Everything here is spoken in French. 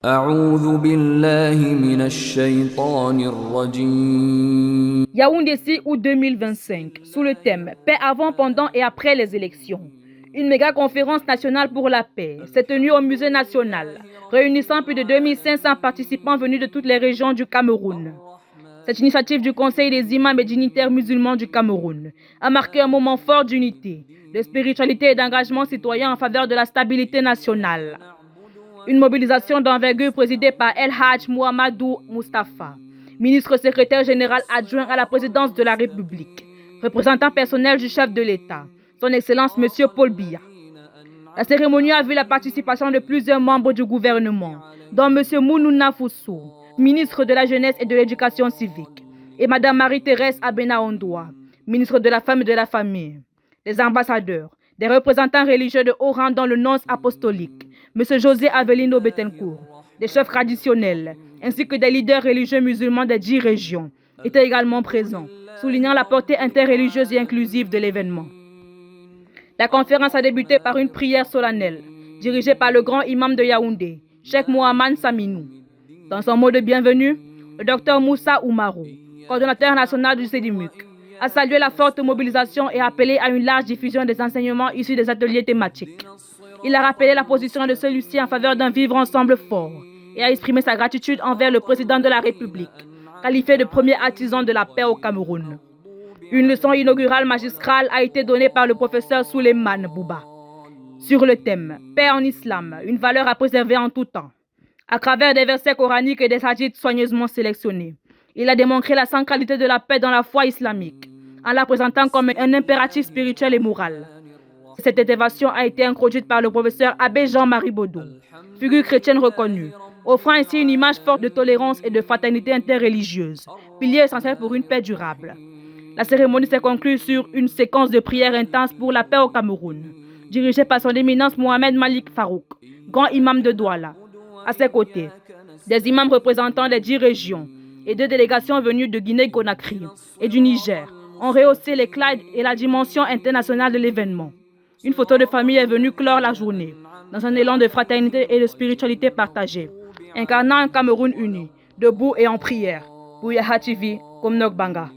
أعوذ بالله من الشيطان الرجيم. Yaoundé 6 août 2025, sous le thème Paix avant, pendant et après les élections. Une méga conférence nationale pour la paix s'est tenue au musée national, réunissant plus de 2500 participants venus de toutes les régions du Cameroun. Cette initiative du Conseil des imams et dignitaires musulmans du Cameroun a marqué un moment fort d'unité, de spiritualité et d'engagement citoyen en faveur de la stabilité nationale. Une mobilisation d'envergure présidée par El Hadj Mouhamadou Moustapha, ministre secrétaire général adjoint à la présidence de la République, représentant personnel du chef de l'État, son Excellence M. Paul Biya. La cérémonie a vu la participation de plusieurs membres du gouvernement, dont M. Mounouna Foussou, ministre de la Jeunesse et de l'Éducation civique, et Mme Marie-Thérèse Abena Ondoa, ministre de la Femme et de la Famille, des ambassadeurs, des représentants religieux de haut rang dans le nonce apostolique, M. José Avelino Bettencourt, des chefs traditionnels, ainsi que des leaders religieux musulmans des 10 régions, étaient également présents, soulignant la portée interreligieuse et inclusive de l'événement. La conférence a débuté par une prière solennelle, dirigée par le grand imam de Yaoundé, Cheikh Mohamed Saminou. Dans son mot de bienvenue, le docteur Moussa Oumarou, coordonnateur national du CEDIMUC, a salué la forte mobilisation et appelé à une large diffusion des enseignements issus des ateliers thématiques. Il a rappelé la position de celui-ci en faveur d'un vivre ensemble fort et a exprimé sa gratitude envers le président de la République, qualifié de premier artisan de la paix au Cameroun. Une leçon inaugurale magistrale a été donnée par le professeur Souleymane Bouba sur le thème « Paix en islam, une valeur à préserver en tout temps ». À travers des versets coraniques et des hadiths soigneusement sélectionnés, il a démontré la centralité de la paix dans la foi islamique, en la présentant comme un impératif spirituel et moral. Cette intervention a été introduite par le professeur Abbé Jean-Marie Baudou, figure chrétienne reconnue, offrant ainsi une image forte de tolérance et de fraternité interreligieuse, pilier essentiel pour une paix durable. La cérémonie s'est conclue sur une séquence de prières intenses pour la paix au Cameroun, dirigée par son éminence Mohamed Malik Farouk, grand imam de Douala. À ses côtés, des imams représentant les 10 régions et 2 délégations venues de Guinée-Conakry et du Niger ont rehaussé l'éclat et la dimension internationale de l'événement. Une photo de famille est venue clore la journée, dans un élan de fraternité et de spiritualité partagée, incarnant un Cameroun uni, debout et en prière. Bouyaha TV, Komnok Banga.